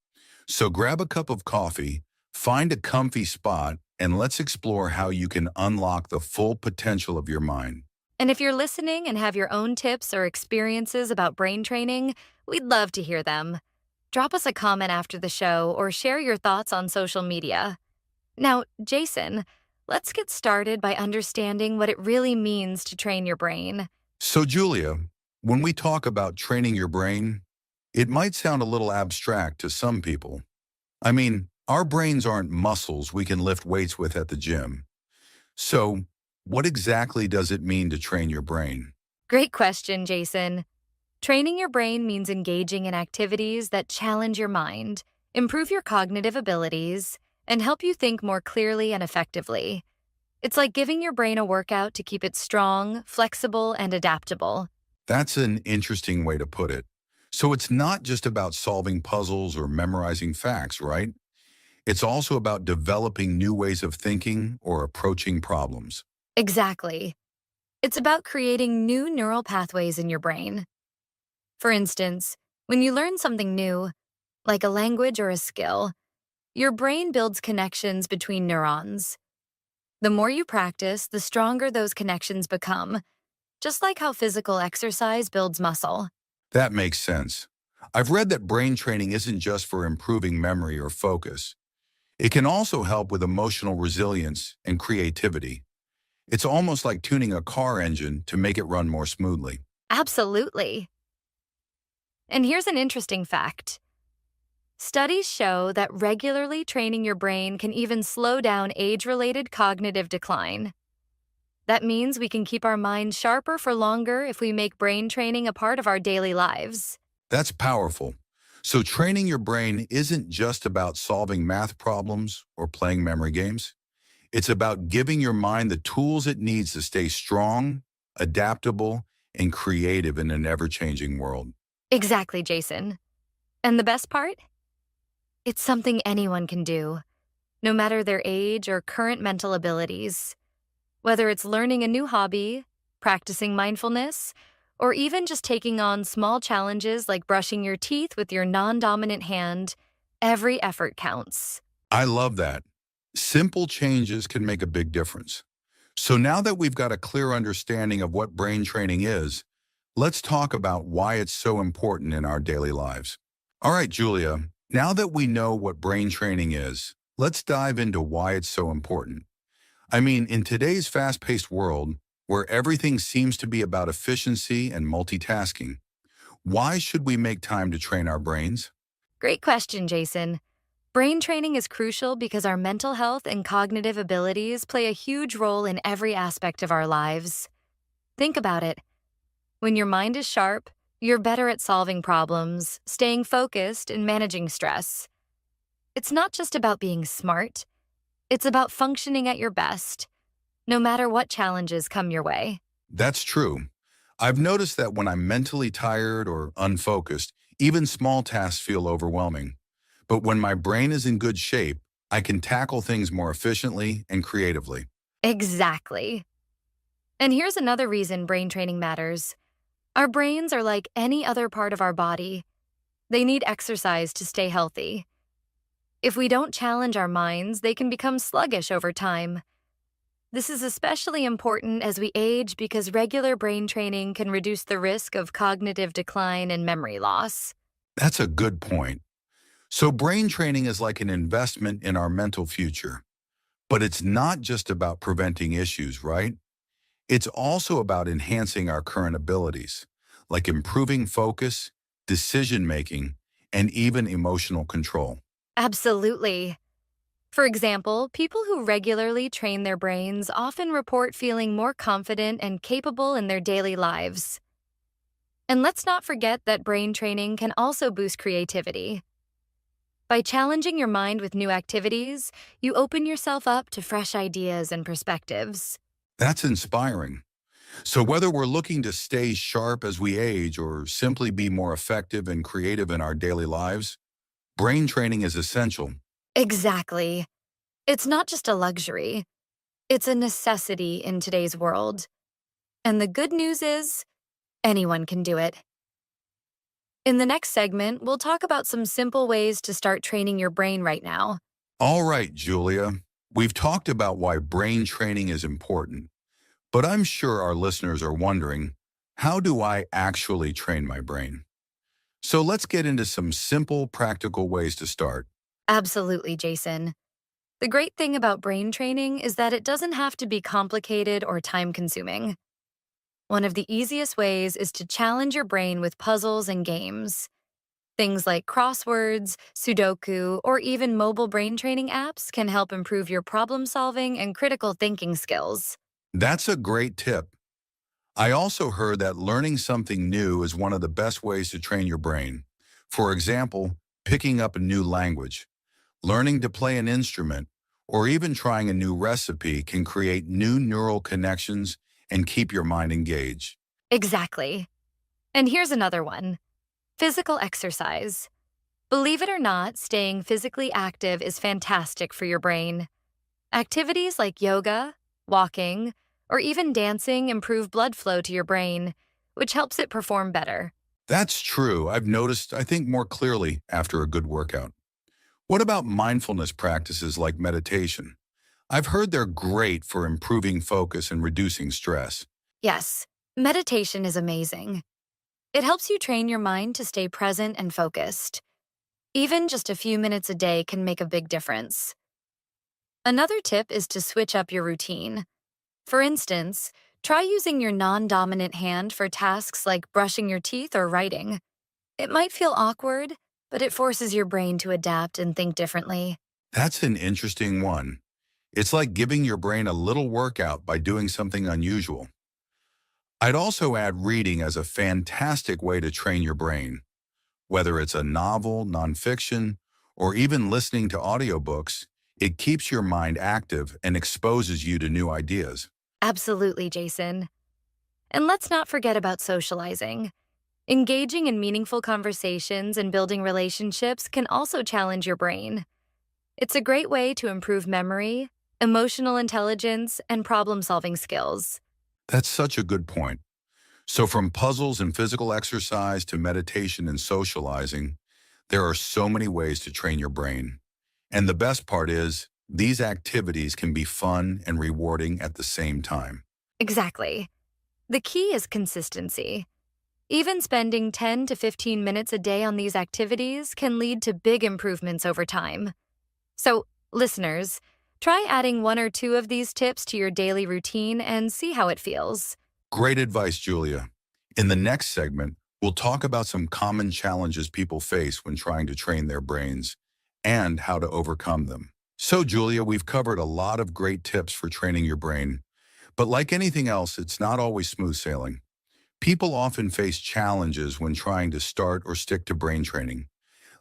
So grab a cup of coffee, find a comfy spot, and let's explore how you can unlock the full potential of your mind. And if you're listening and have your own tips or experiences about brain training, we'd love to hear them. Drop us a comment after the show or share your thoughts on social media. Now, Jason, let's get started by understanding what it really means to train your brain. So, Julia, when we talk about training your brain, it might sound a little abstract to some people. I mean, our brains aren't muscles we can lift weights with at the gym. So, what exactly does it mean to train your brain? Great question, Jason. Training your brain means engaging in activities that challenge your mind, improve your cognitive abilities, and help you think more clearly and effectively. It's like giving your brain a workout to keep it strong, flexible, and adaptable. That's an interesting way to put it. So it's not just about solving puzzles or memorizing facts, right? It's also about developing new ways of thinking or approaching problems. Exactly. It's about creating new neural pathways in your brain. For instance, when you learn something new, like a language or a skill, your brain builds connections between neurons. The more you practice, the stronger those connections become, just like how physical exercise builds muscle. That makes sense. I've read that brain training isn't just for improving memory or focus. It can also help with emotional resilience and creativity. It's almost like tuning a car engine to make it run more smoothly. Absolutely. And here's an interesting fact. Studies show that regularly training your brain can even slow down age-related cognitive decline. That means we can keep our minds sharper for longer if we make brain training a part of our daily lives. That's powerful. So training your brain isn't just about solving math problems or playing memory games. It's about giving your mind the tools it needs to stay strong, adaptable, and creative in an ever-changing world. Exactly, Jason. And the best part? It's something anyone can do, no matter their age or current mental abilities. Whether it's learning a new hobby, practicing mindfulness, or even just taking on small challenges like brushing your teeth with your non-dominant hand, every effort counts. I love that. Simple changes can make a big difference. So now that we've got a clear understanding of what brain training is, let's talk about why it's so important in our daily lives. All right, Julia, now that we know what brain training is, let's dive into why it's so important. I mean, in today's fast-paced world, where everything seems to be about efficiency and multitasking, why should we make time to train our brains? Great question, Jason. Brain training is crucial because our mental health and cognitive abilities play a huge role in every aspect of our lives. Think about it. When your mind is sharp, you're better at solving problems, staying focused, and managing stress. It's not just about being smart, it's about functioning at your best, no matter what challenges come your way. That's true. I've noticed that when I'm mentally tired or unfocused, even small tasks feel overwhelming. But when my brain is in good shape, I can tackle things more efficiently and creatively. Exactly. And here's another reason brain training matters. Our brains are like any other part of our body. They need exercise to stay healthy. If we don't challenge our minds, they can become sluggish over time. This is especially important as we age because regular brain training can reduce the risk of cognitive decline and memory loss. That's a good point. So brain training is like an investment in our mental future. But it's not just about preventing issues, right? It's also about enhancing our current abilities, like improving focus, decision-making, and even emotional control. Absolutely. For example, people who regularly train their brains often report feeling more confident and capable in their daily lives. And let's not forget that brain training can also boost creativity. By challenging your mind with new activities, you open yourself up to fresh ideas and perspectives. That's inspiring. So whether we're looking to stay sharp as we age or simply be more effective and creative in our daily lives, brain training is essential. Exactly. It's not just a luxury, it's a necessity in today's world. And the good news is, anyone can do it. In the next segment, we'll talk about some simple ways to start training your brain right now. All right, Julia, we've talked about why brain training is important, but I'm sure our listeners are wondering, how do I actually train my brain? So let's get into some simple, practical ways to start. Absolutely, Jason. The great thing about brain training is that it doesn't have to be complicated or time-consuming. One of the easiest ways is to challenge your brain with puzzles and games. Things like crosswords, Sudoku, or even mobile brain training apps can help improve your problem-solving and critical thinking skills. That's a great tip. I also heard that learning something new is one of the best ways to train your brain. For example, picking up a new language, learning to play an instrument, or even trying a new recipe can create new neural connections and keep your mind engaged. Exactly. And here's another one. Physical exercise. Believe it or not, staying physically active is fantastic for your brain. Activities like yoga, walking, or even dancing improve blood flow to your brain, which helps it perform better. That's true. I've noticed I think more clearly after a good workout. What about mindfulness practices like meditation? I've heard they're great for improving focus and reducing stress. Yes, meditation is amazing. It helps you train your mind to stay present and focused. Even just a few minutes a day can make a big difference. Another tip is to switch up your routine. For instance, try using your non-dominant hand for tasks like brushing your teeth or writing. It might feel awkward, but it forces your brain to adapt and think differently. That's an interesting one. It's like giving your brain a little workout by doing something unusual. I'd also add reading as a fantastic way to train your brain. Whether it's a novel, nonfiction, or even listening to audiobooks, it keeps your mind active and exposes you to new ideas. Absolutely, Jason. And let's not forget about socializing. Engaging in meaningful conversations and building relationships can also challenge your brain. It's a great way to improve memory, emotional intelligence, and problem-solving skills. That's such a good point. So from puzzles and physical exercise to meditation and socializing, there are so many ways to train your brain. And the best part is, these activities can be fun and rewarding at the same time. Exactly. The key is consistency. Even spending 10 to 15 minutes a day on these activities can lead to big improvements over time. So, listeners, try adding one or two of these tips to your daily routine and see how it feels. Great advice, Julia. In the next segment, we'll talk about some common challenges people face when trying to train their brains and how to overcome them. So, Julia, we've covered a lot of great tips for training your brain. But like anything else, it's not always smooth sailing. People often face challenges when trying to start or stick to brain training.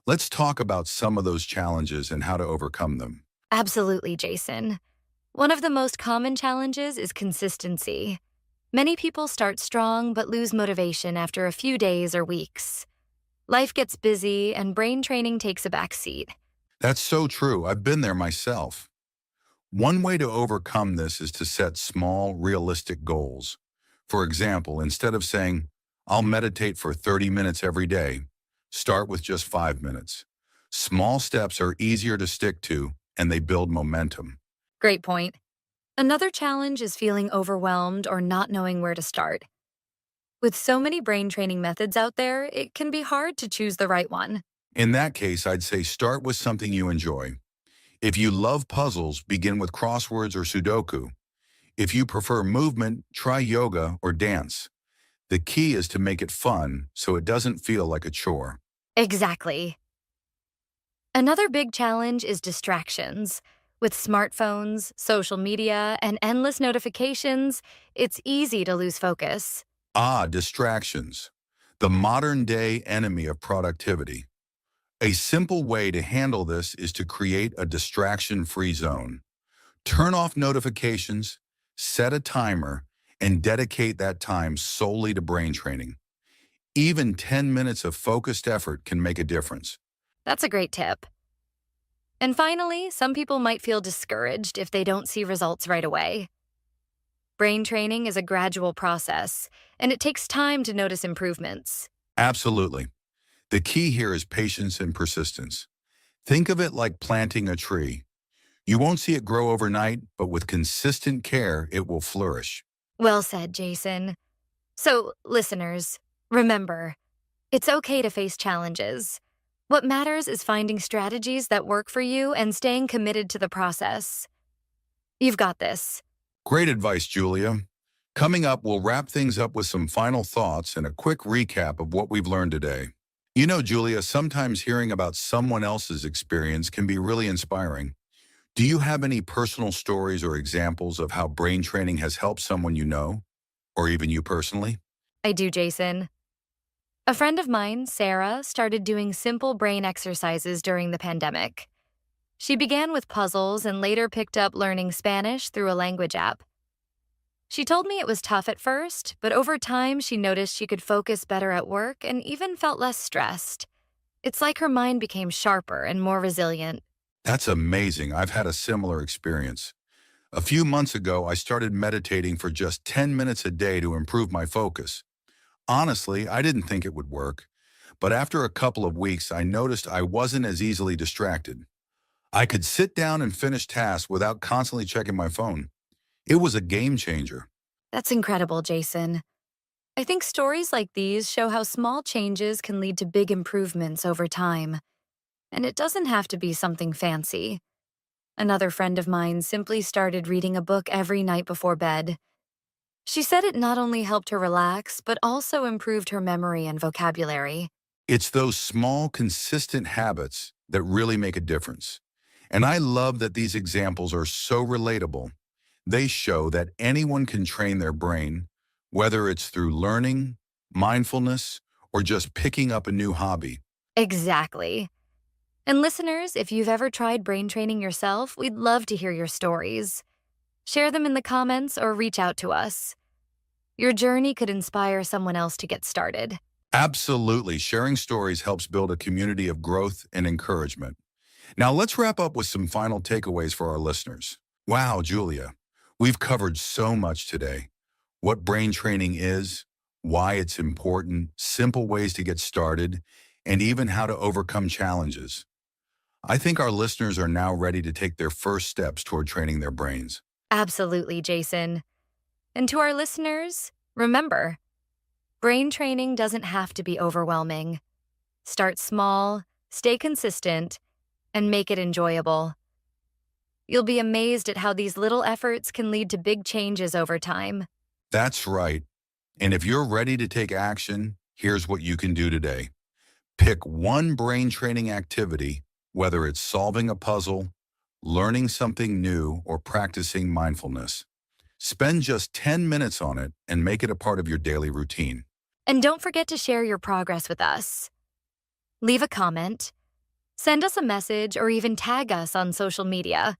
Let's talk about some of those challenges and how to overcome them. Absolutely, Jason. One of the most common challenges is consistency. Many people start strong but lose motivation after a few days or weeks. Life gets busy and brain training takes a back seat. That's so true. I've been there myself. One way to overcome this is to set small, realistic goals. For example, instead of saying, I'll meditate for 30 minutes every day, start with just 5 minutes. Small steps are easier to stick to, and they build momentum. Great point. Another challenge is feeling overwhelmed or not knowing where to start. With so many brain training methods out there, it can be hard to choose the right one. In that case, I'd say start with something you enjoy. If you love puzzles, begin with crosswords or Sudoku. If you prefer movement, try yoga or dance. The key is to make it fun so it doesn't feel like a chore. Exactly. Another big challenge is distractions. With smartphones, social media, and endless notifications, it's easy to lose focus. Distractions. The modern-day enemy of productivity. A simple way to handle this is to create a distraction-free zone. Turn off notifications, set a timer, and dedicate that time solely to brain training. Even 10 minutes of focused effort can make a difference. That's a great tip. And finally, some people might feel discouraged if they don't see results right away. Brain training is a gradual process, and it takes time to notice improvements. Absolutely. The key here is patience and persistence. Think of it like planting a tree. You won't see it grow overnight, but with consistent care, it will flourish. Well said, Jason. So, listeners, remember, it's okay to face challenges. What matters is finding strategies that work for you and staying committed to the process. You've got this. Great advice, Julia. Coming up, we'll wrap things up with some final thoughts and a quick recap of what we've learned today. You know, Julia, sometimes hearing about someone else's experience can be really inspiring. Do you have any personal stories or examples of how brain training has helped someone you know, or even you personally? I do, Jason. A friend of mine, Sarah, started doing simple brain exercises during the pandemic. She began with puzzles and later picked up learning Spanish through a language app. She told me it was tough at first, but over time she noticed she could focus better at work and even felt less stressed. It's like her mind became sharper and more resilient. That's amazing. I've had a similar experience. A few months ago, I started meditating for just 10 minutes a day to improve my focus. Honestly, I didn't think it would work, but after a couple of weeks, I noticed I wasn't as easily distracted. I could sit down and finish tasks without constantly checking my phone. It was a game changer. That's incredible, Jason. I think stories like these show how small changes can lead to big improvements over time. And it doesn't have to be something fancy. Another friend of mine simply started reading a book every night before bed. She said it not only helped her relax, but also improved her memory and vocabulary. It's those small, consistent habits that really make a difference. And I love that these examples are so relatable. They show that anyone can train their brain, whether it's through learning, mindfulness, or just picking up a new hobby. Exactly. And listeners, if you've ever tried brain training yourself, we'd love to hear your stories. Share them in the comments or reach out to us. Your journey could inspire someone else to get started. Absolutely. Sharing stories helps build a community of growth and encouragement. Now let's wrap up with some final takeaways for our listeners. Wow, Julia, we've covered so much today. What brain training is, why it's important, simple ways to get started, and even how to overcome challenges. I think our listeners are now ready to take their first steps toward training their brains. Absolutely, Jason. And to our listeners, remember, brain training doesn't have to be overwhelming. Start small, stay consistent, and make it enjoyable. You'll be amazed at how these little efforts can lead to big changes over time. That's right. And if you're ready to take action, here's what you can do today. Pick one brain training activity whether it's solving a puzzle, learning something new, or practicing mindfulness. Spend just 10 minutes on it and make it a part of your daily routine. And don't forget to share your progress with us. Leave a comment, send us a message, or even tag us on social media.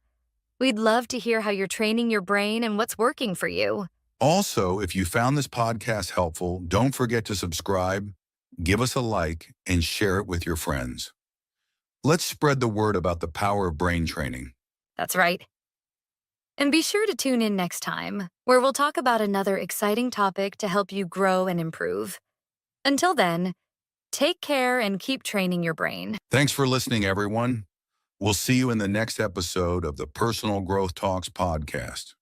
We'd love to hear how you're training your brain and what's working for you. Also, if you found this podcast helpful, don't forget to subscribe, give us a like, and share it with your friends. Let's spread the word about the power of brain training. That's right. And be sure to tune in next time, where we'll talk about another exciting topic to help you grow and improve. Until then, take care and keep training your brain. Thanks for listening, everyone. We'll see you in the next episode of the Personal Growth Talks podcast.